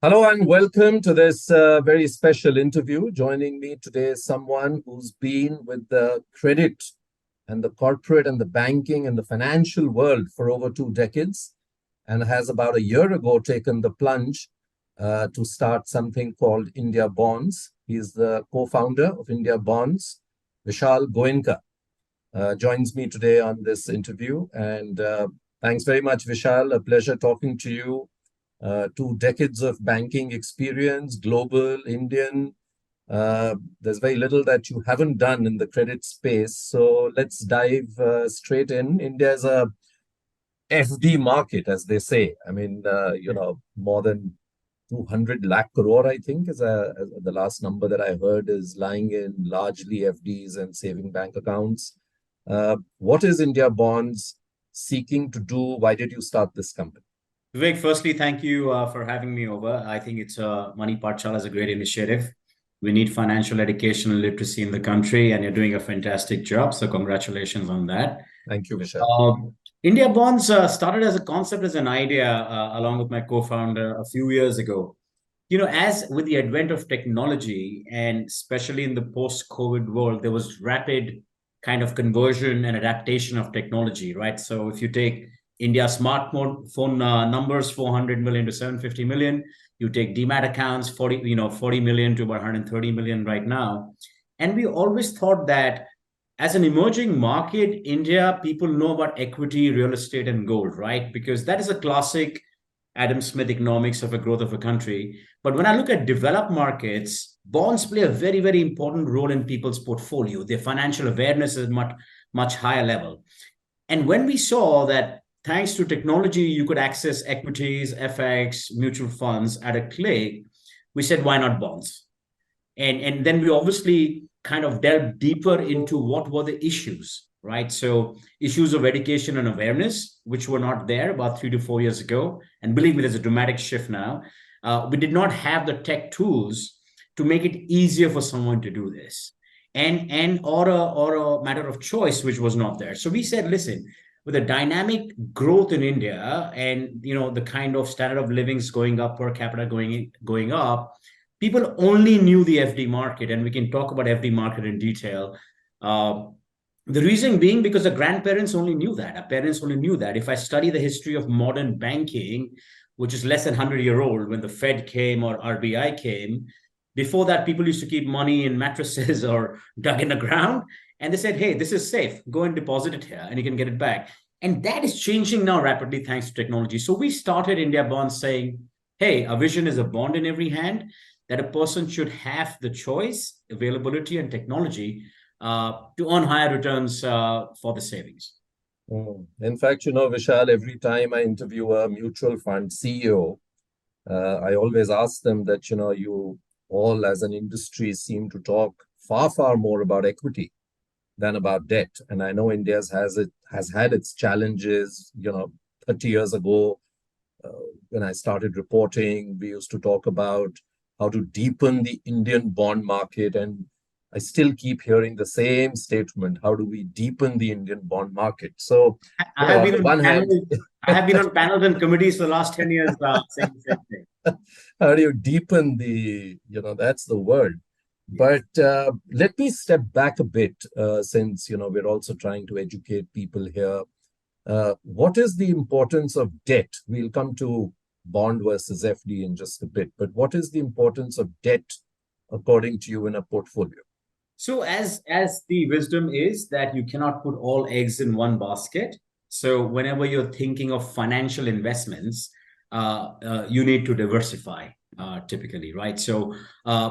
Hello and welcome to this very special interview. Joining me today is someone who's been with the credit and the corporate and the banking and the financial world for over 2 decades and has about a year ago taken the plunge to start something called India Bonds. He's the co-founder of India Bonds. Vishal Goenka joins me today on this interview. And thanks very much, Vishal. A pleasure talking to you. 2 decades of banking experience, global, Indian. There's very little that you haven't done in the credit space. So let's dive straight in. India is a FD market, as they say. I mean, more than 200 lakh crore, I think, is the last number that I heard is lying in largely FDs and saving bank accounts. What is India Bonds seeking to do? Why did you start this company? Vivek, firstly, thank you for having me over. I think Money Paathshaala is a great initiative. We need financial education and literacy in the country, and you're doing a fantastic job. So congratulations on that. Thank you, Vishal. India Bonds started as a concept, as an idea, along with my co-founder a few years ago. As with the advent of technology, and especially in the post-COVID world, there was rapid kind of conversion and adaptation of technology, right? So if you take India's smartphone numbers, 400 million to 750 million. You take demat accounts, 40 million to about 130 million right now. And we always thought that as an emerging market, India, people know about equity, real estate, and gold, right? Because that is a classic Adam Smith economics of a growth of a country. But when I look at developed markets, bonds play a very, very important role in people's portfolio. Their financial awareness is much, much higher level. And when we saw that thanks to technology, you could access equities, FX, mutual funds at a click, we said, why not bonds? And then we obviously kind of delved deeper into what were the issues, right? So issues of education and awareness, which were not there about 3 to 4 years ago. And believe me, there's a dramatic shift now. We did not have the tech tools to make it easier for someone to do this. Or a matter of choice, which was not there. So we said, listen, with a dynamic growth in India and the kind of standard of livings going up, per capita going up, people only knew the FD market, and we can talk about FD market in detail. The reason being because the grandparents only knew that, our parents only knew that. If I study the history of modern banking, which is less than 100-year-old, when the Fed came or RBI came, before that, people used to keep money in mattresses or dug in the ground. And they said, hey, this is safe. Go and deposit it here and you can get it back. And that is changing now rapidly thanks to technology. So we started India Bonds saying, hey, a vision is a bond in every hand, that a person should have the choice, availability, and technology to earn higher returns for the savings. In fact, Vishal, every time I interview a mutual fund CEO, I always ask them that, you all as an industry seem to talk far, far more about equity than about debt. And I know India has had its challenges. 30 years ago, when I started reporting, we used to talk about how to deepen the Indian bond market. And I still keep hearing the same statement. How do we deepen the Indian bond market? So I have been on panels, I have been on panels and committees for the last 10 years saying the same thing. How do you deepen that's the word. But let me step back a bit since, we're also trying to educate people here. What is the importance of debt? We'll come to bond versus FD in just a bit. But what is the importance of debt, according to you, in a portfolio? So as the wisdom is that you cannot put all eggs in one basket. So whenever you're thinking of financial investments, you need to diversify. Typically, right? So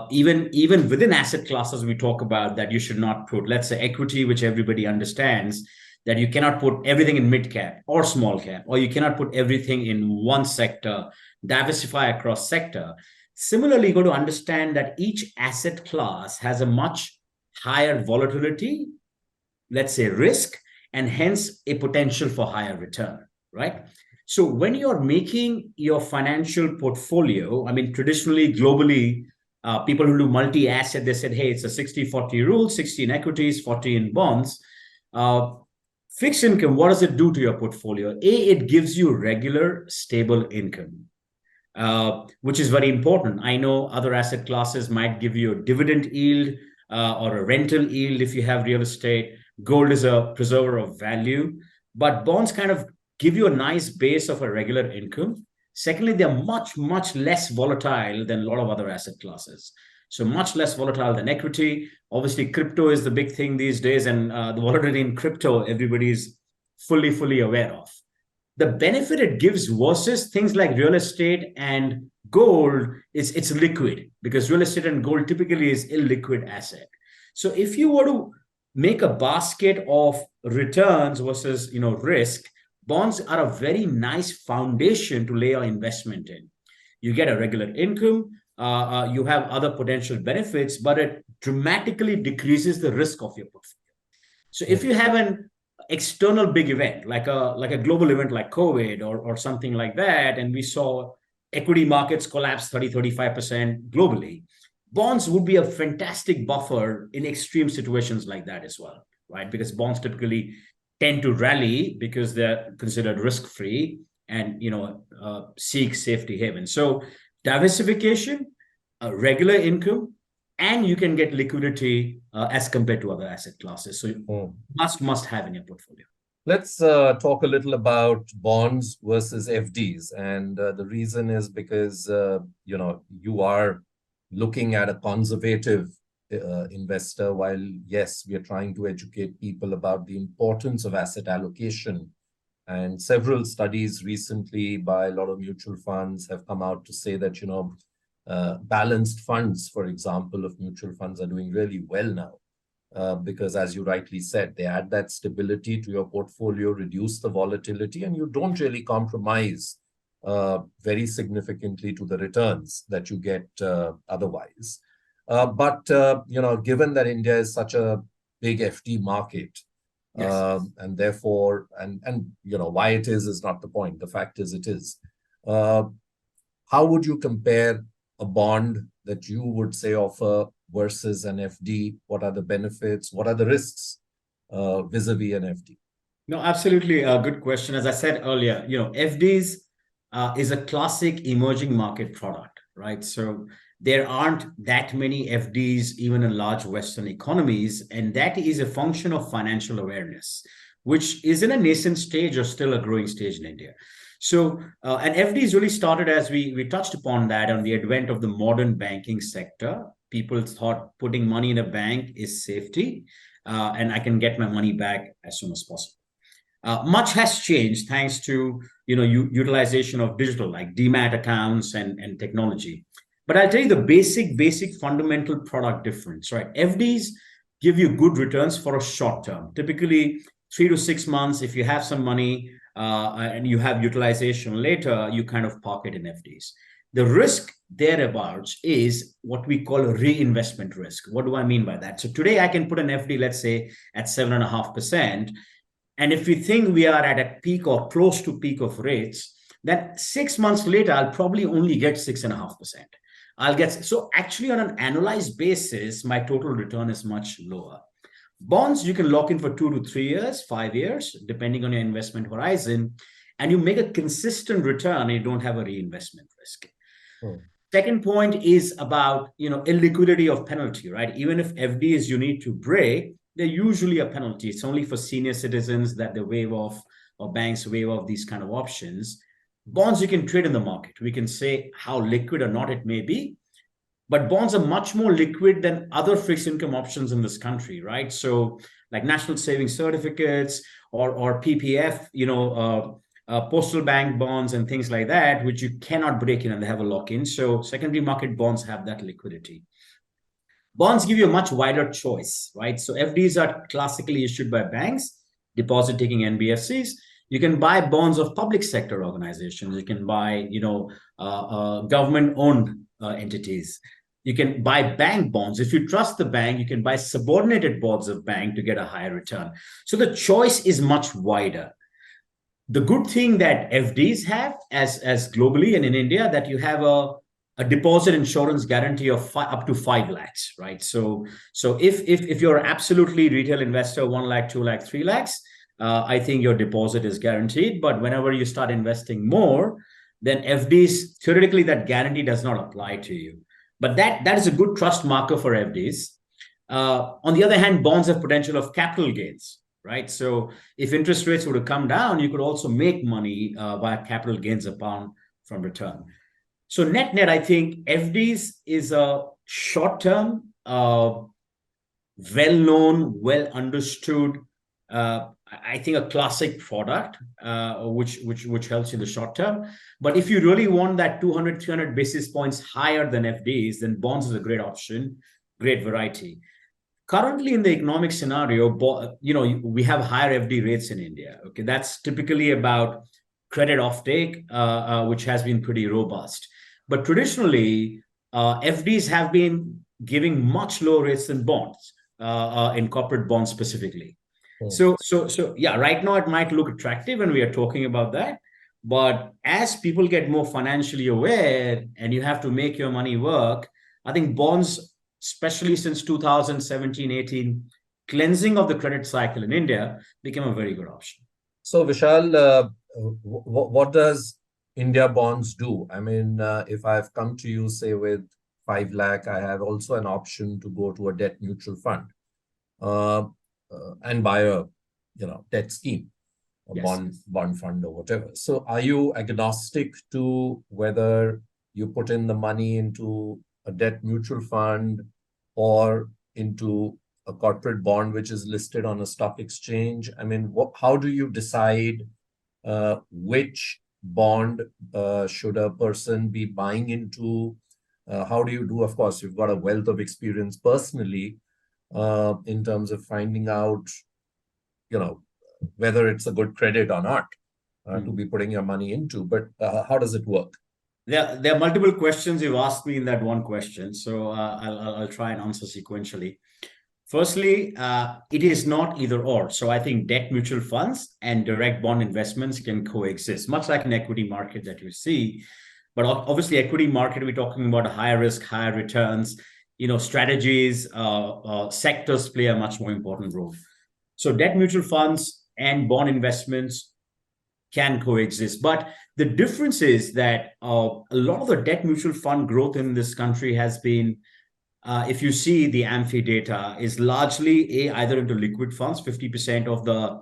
even within asset classes, we talk about that you should not put, let's say, equity, which everybody understands, that you cannot put everything in mid cap or small cap, or you cannot put everything in one sector, diversify across sector. Similarly, you got to understand that each asset class has a much higher volatility, let's say risk, and hence a potential for higher return, right? So when you're making your financial portfolio, I mean, traditionally, globally, people who do multi-asset, they said, hey, it's a 60-40 rule, 60 in equities, 40 in bonds. Fixed income, what does it do to your portfolio? A, it gives you regular, stable income. which is very important. I know other asset classes might give you a dividend yield or a rental yield if you have real estate. Gold is a preserver of value, but bonds kind of give you a nice base of a regular income. Secondly, they're much, much less volatile than a lot of other asset classes. So much less volatile than equity. Obviously, crypto is the big thing these days, and the volatility in crypto, everybody's fully aware of. The benefit it gives versus things like real estate and gold is it's liquid, because real estate and gold typically is illiquid asset. So if you were to make a basket of returns versus risk, bonds are a very nice foundation to lay your investment in. You get a regular income, you have other potential benefits, but it dramatically decreases the risk of your portfolio. So if you have an external big event like a global event like COVID or something like that, and we saw equity markets collapse 30-35% globally, bonds would be a fantastic buffer in extreme situations like that as well, right? Because bonds typically tend to rally because they're considered risk-free and seek safety haven. So diversification, regular income, and you can get liquidity as compared to other asset classes. So must have in your portfolio. Let's talk a little about bonds versus FDs. And the reason is because, you are looking at a conservative investor, while, yes, we are trying to educate people about the importance of asset allocation. And several studies recently by a lot of mutual funds have come out to say that, balanced funds, for example, of mutual funds are doing really well now. Because as you rightly said, they add that stability to your portfolio, reduce the volatility, and you don't really compromise very significantly to the returns that you get otherwise. But given that India is such a big FD market, Yes. and therefore, why it is not the point. The fact is it is. How would you compare a bond that you would say offer versus an FD? What are the benefits? What are the risks vis-a-vis an FD? No, absolutely a good question. As I said earlier, FDs is a classic emerging market product, right? So there aren't that many FDs even in large Western economies, and that is a function of financial awareness, which is in a nascent stage or still a growing stage in India. So, and FDs really started, as we touched upon that, on the advent of the modern banking sector. People thought putting money in a bank is safety, and I can get my money back as soon as possible. Much has changed thanks to utilization of digital like demat accounts and technology. But I'll tell you the basic fundamental product difference, right? FDs give you good returns for a short term, typically 3 to 6 months. If you have some money and you have utilization later, you kind of park it in FDs. The risk thereabouts is what we call a reinvestment risk. What do I mean by that? So today I can put an FD, let's say at 7.5%. And if we think we are at a peak or close to peak of rates, then 6 months later, I'll probably only get 6.5%. So actually on an annualized basis, my total return is much lower. Bonds, you can lock in for 2 to 3 years, 5 years, depending on your investment horizon, and you make a consistent return and you don't have a reinvestment risk. Second point is about, illiquidity of penalty, right? Even if FDs you need to break, they're usually a penalty. It's only for senior citizens that they waive off, or banks waive off these kind of options. Bonds you can trade in the market. We can say how liquid or not it may be, but bonds are much more liquid than other fixed income options in this country, right? So like national savings certificates or PPF, postal bank bonds and things like that, which you cannot break in and they have a lock-in. So secondary market bonds have that liquidity. Bonds give you a much wider choice, right? So FDs are classically issued by banks, deposit-taking NBFCs. You can buy bonds of public sector organizations. You can buy, government-owned entities. You can buy bank bonds. If you trust the bank, you can buy subordinated bonds of bank to get a higher return. So the choice is much wider. The good thing that FDs have, as globally and in India, that you have a deposit insurance guarantee of up to 5 lakhs, right? So if you're absolutely retail investor, 1 lakh, 2 lakh, 3 lakhs, I think your deposit is guaranteed. But whenever you start investing more, then FDs, theoretically, that guarantee does not apply to you. But that is a good trust marker for FDs. On the other hand, bonds have potential of capital gains, right? So if interest rates were to come down, you could also make money via capital gains upon from return. So net, I think FDs is a short-term, well-known, well-understood, I think a classic product, which helps you in the short term. But if you really want that 200, 300 basis points higher than FDs, then bonds is a great option, great variety. Currently in the economic scenario, we have higher FD rates in India. Okay, that's typically about credit offtake, which has been pretty robust. But traditionally, FDs have been giving much lower rates than bonds, in corporate bonds specifically. So yeah, right now it might look attractive and we are talking about that. But as people get more financially aware and you have to make your money work, I think bonds, especially since 2017, 18, cleansing of the credit cycle in India became a very good option. So Vishal, what does IndiaBonds do? I mean, if I've come to you, say, with 5 lakh, I have also an option to go to a debt mutual fund. And buy a debt scheme, a bond fund or whatever. So are you agnostic to whether you put in the money into a debt mutual fund or into a corporate bond which is listed on a stock exchange? I mean, how do you decide which bond should a person be buying into? How do you do? Of course, you've got a wealth of experience personally in terms of finding out, whether it's a good credit or not to be putting your money into. But how does it work? There are multiple questions you've asked me in that one question. So I'll try and answer sequentially. Firstly, it is not either or. So I think debt mutual funds and direct bond investments can coexist, much like an equity market that you see. But obviously, equity market, we're talking about higher risk, higher returns. Strategies, sectors play a much more important role. So debt mutual funds and bond investments can coexist. But the difference is that a lot of the debt mutual fund growth in this country has been, if you see the AMFI data, is largely either into liquid funds, 50% of the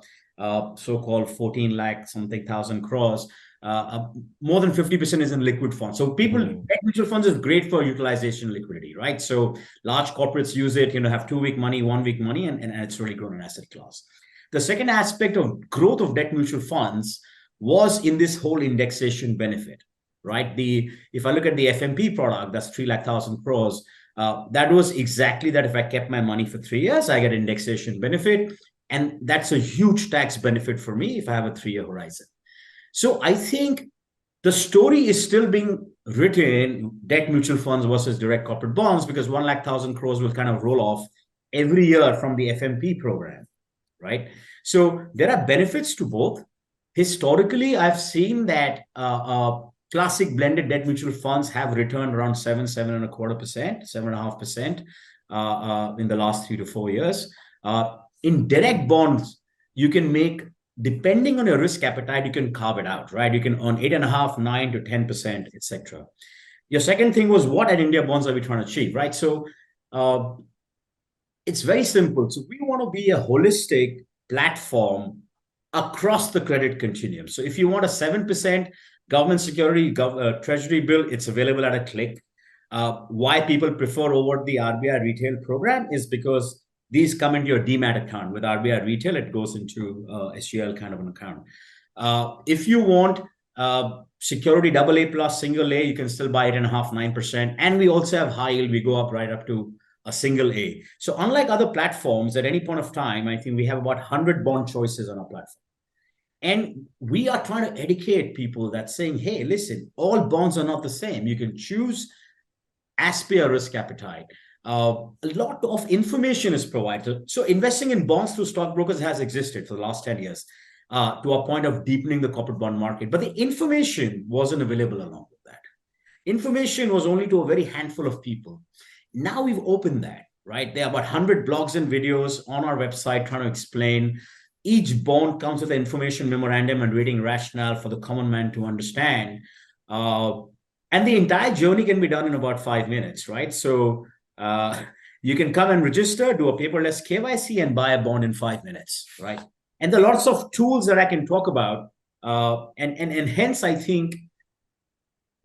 so-called 14 lakh something thousand crores. More than 50% is in liquid funds. So debt mutual funds is great for utilization liquidity, right? So large corporates use it, have 2-week money, 1-week money, and it's really grown an asset class. The second aspect of growth of debt mutual funds was in this whole indexation benefit, right? If I look at the FMP product, that's 3 lakh thousand crores. That was exactly that. If I kept my money for 3 years, I get indexation benefit. And that's a huge tax benefit for me if I have a 3-year horizon. So I think the story is still being written, debt mutual funds versus direct corporate bonds, because 1 lakh thousand crores will kind of roll off every year from the FMP program, right? So there are benefits to both. Historically, I've seen that classic blended debt mutual funds have returned around 7.25%, 7.5% in the last 3 to 4 years. In direct bonds, you can make, depending on your risk appetite, you can carve it out, right? You can earn 8.5%, 9 to 10%, etc. Your second thing was, what at IndiaBonds are we trying to achieve, right? So it's very simple. So we want to be a holistic platform across the credit continuum. So if you want a 7% government security treasury bill, it's available at a click. Why people prefer over the RBI retail program is because these come into your demat account. With RBI retail, it goes into SGL kind of an account. If you want security AA plus single A, you can still buy 8.5%, 9%. And we also have high yield. We go up right up to a single A. So unlike other platforms, at any point of time, I think we have about 100 bond choices on our platform. And we are trying to educate people that saying, hey, listen, all bonds are not the same. You can choose as per your risk appetite. A lot of information is provided. So investing in bonds through stockbrokers has existed for the last 10 years to a point of deepening the corporate bond market. But the information wasn't available along with that. Information was only to a very handful of people. Now we've opened that, right? There are about 100 blogs and videos on our website trying to explain. Each bond comes with an information memorandum and rating rationale for the common man to understand. Uh, and the entire journey can be done in about 5 minutes, right? So uh, you can come and register, do a paperless KYC, and buy a bond in 5 minutes, right? And there are lots of tools that I can talk about. And hence, I think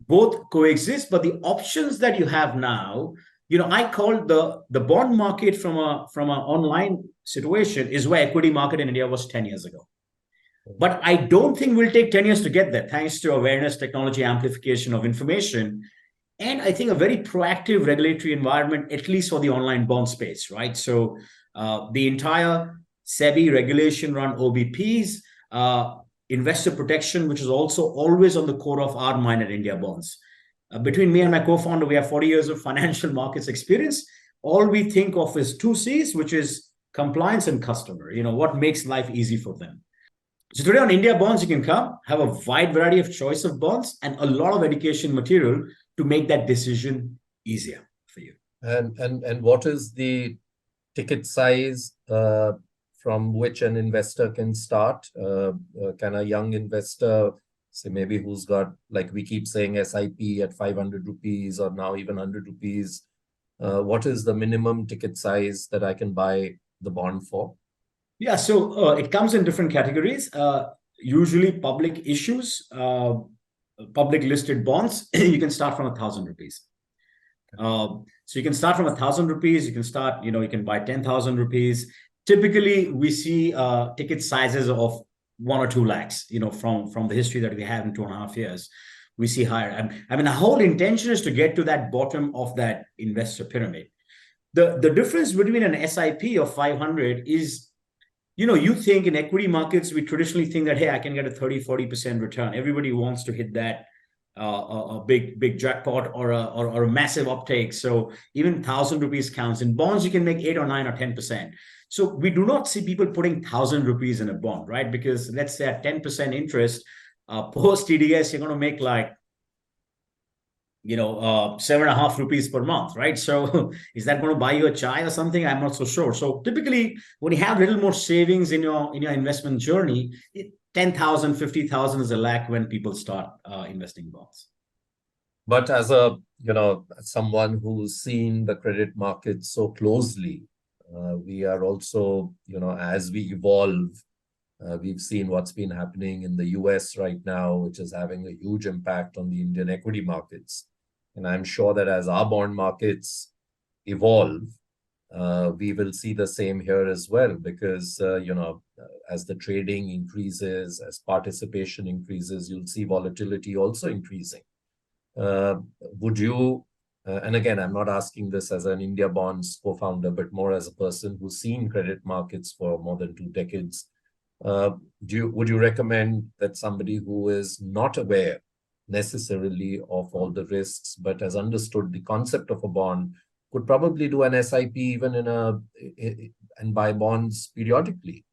both coexist, but the options that you have now, I call the bond market from a online situation is where equity market in India was 10 years ago. But I don't think we'll take 10 years to get there, thanks to awareness, technology, amplification of information, and I think a very proactive regulatory environment, at least for the online bond space, right? So the entire SEBI regulation around OBPs, investor protection, which is also always on the core of our mind at India Bonds. Between me and my co-founder, we have 40 years of financial markets experience. All we think of is two C's, which is compliance and customer. What makes life easy for them. So today on India Bonds, you can come, have a wide variety of choice of bonds and a lot of education material to make that decision easier for you. And what is the ticket size from which an investor can start? Can a young investor, say maybe who's got, like we keep saying, SIP at 500 rupees or now even 100 rupees, what is the minimum ticket size that I can buy the bond for? Yeah, so it comes in different categories. Usually public issues, public listed bonds, you can start from 1,000 rupees. So you can start from 1,000 rupees. You can start, you can buy 10,000 rupees. Typically, we see ticket sizes of 1 or 2 lakhs, from the history that we have in 2.5 years. We see higher. I mean, the whole intention is to get to that bottom of that investor pyramid. The difference between an SIP of 500 is, you think in equity markets, we traditionally think that, hey, I can get a 30-40% return. Everybody wants to hit that a big jackpot or a massive uptake. So even 1,000 rupees counts. In bonds, you can make 8 or 9 or 10%. So we do not see people putting 1,000 rupees in a bond, right? Because let's say at 10% interest, post TDS, you're going to make like 7.5 rupees per month, right? So is that going to buy you a chai or something? I'm not so sure. So typically, when you have a little more savings in your investment journey, 10,000, 50,000 is a lakh when people start investing in bonds. But as someone who's seen the credit market so closely, we are also, as we evolve, we've seen what's been happening in the US right now, which is having a huge impact on the Indian equity markets. And I'm sure that as our bond markets evolve, we will see the same here as well, because, as the trading increases, as participation increases, you'll see volatility also increasing. Would you, and again, I'm not asking this as an India Bonds co-founder, but more as a person who's seen credit markets for more than 2 decades, would you recommend that somebody who is not aware necessarily of all the risks, but has understood the concept of a bond, could probably do an SIP even and buy bonds periodically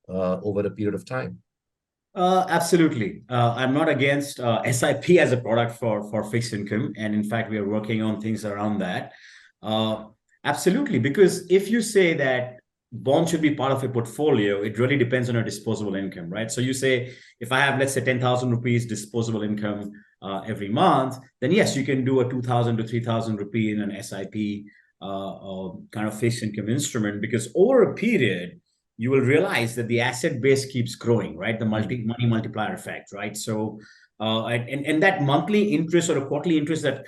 over a period of time? Absolutely. I'm not against SIP as a product for fixed income. And in fact, we are working on things around that. Absolutely. Because if you say that bond should be part of a portfolio, it really depends on your disposable income, right? So you say, if I have, let's say, 10,000 rupees disposable income every month, then yes, you can do a 2,000 to 3,000 rupee in an SIP kind of fixed income instrument, because over a period, you will realize that the asset base keeps growing, right? The money multiplier effect, right? So, and that monthly interest or a quarterly interest that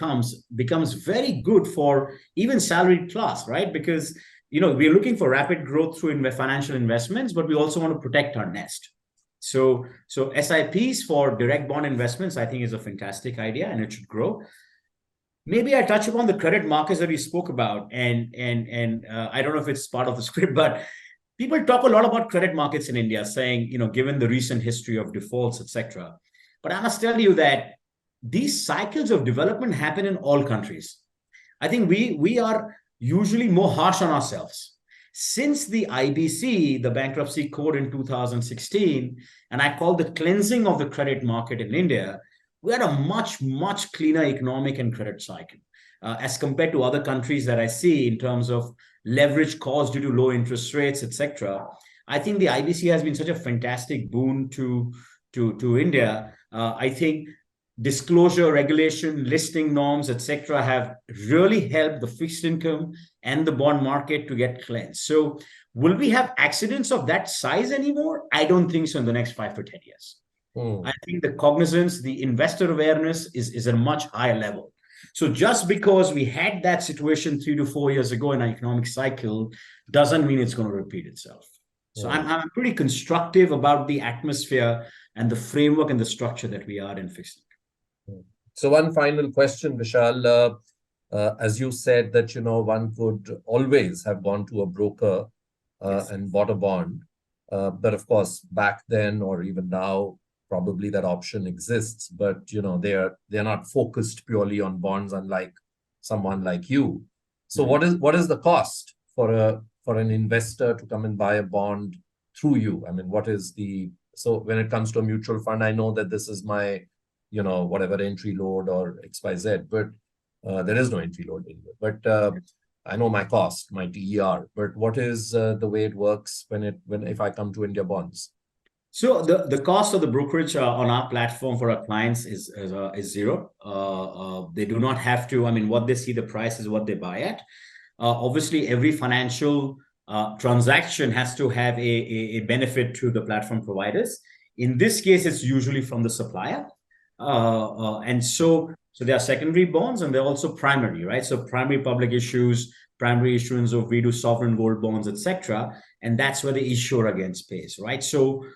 becomes very good for even salaried class, right? Because we're looking for rapid growth through financial investments, but we also want to protect our nest. So SIPs for direct bond investments, I think, is a fantastic idea, and it should grow. Maybe I touch upon the credit markets that we spoke about, and I don't know if it's part of the script, but people talk a lot about credit markets in India, saying, given the recent history of defaults, etc. But I must tell you that these cycles of development happen in all countries. I think we are usually more harsh on ourselves. Since the IBC, the bankruptcy code in 2016, and I call the cleansing of the credit market in India, we had a much, much cleaner economic and credit cycle as compared to other countries that I see in terms of leverage caused due to low interest rates, etc. I think the IBC has been such a fantastic boon to India. I think disclosure, regulation, listing norms, etc., have really helped the fixed income and the bond market to get cleansed. So, will we have accidents of that size anymore? I don't think so in the next 5 to 10 years. I think the cognizance, the investor awareness is at a much higher level. So just because we had that situation 3 to 4 years ago in our economic cycle doesn't mean it's going to repeat itself. So I'm pretty constructive about the atmosphere and the framework and the structure that we are in fixed income. So one final question, Vishal. As you said that, one could always have gone to a broker Yes. and bought a bond. But of course, back then or even now, probably that option exists. But, they're not focused purely on bonds, unlike someone like you. So what is the cost for an investor to come and buy a bond through you? I mean, so when it comes to a mutual fund, I know that this is my, whatever entry load or XYZ, but there is no entry load anyway. But I know my cost, my TER, but what is the way it works if I come to IndiaBonds? So the cost of the brokerage on our platform for our clients is zero. They do not have to. I mean, what they see the price is what they buy at. Obviously, every financial transaction has to have a benefit to the platform providers. In this case, it's usually from the supplier. And so there are secondary bonds and they're also primary, right? So primary public issues, primary issuance of we do sovereign gold bonds, etc. And that's where the issuer against pays, right? So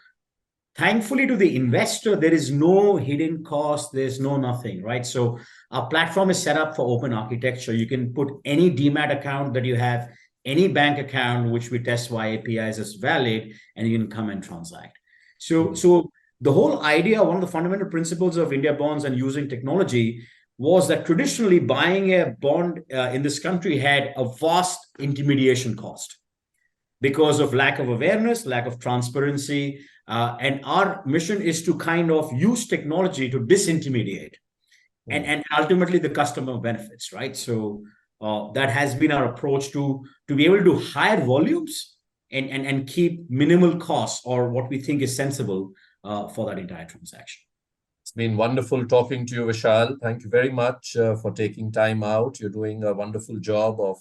thankfully to the investor, there is no hidden cost, there's no nothing, right? So our platform is set up for open architecture. You can put any demat account that you have, any bank account, which we test via APIs as valid, and you can come and transact. So the whole idea, one of the fundamental principles of IndiaBonds and using technology was that traditionally buying a bond in this country had a vast intermediation cost because of lack of awareness, lack of transparency. And our mission is to kind of use technology to disintermediate and ultimately the customer benefits, right? So that has been our approach to be able to higher volumes and keep minimal costs or what we think is sensible for that entire transaction. It's been wonderful talking to you, Vishal. Thank you very much for taking time out. You're doing a wonderful job of,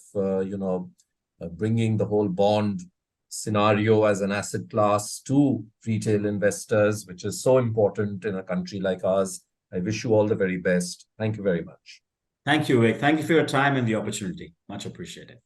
bringing the whole bond scenario as an asset class to retail investors, which is so important in a country like ours. I wish you all the very best. Thank you very much. Thank you, Vivek. Thank you for your time and the opportunity. Much appreciated.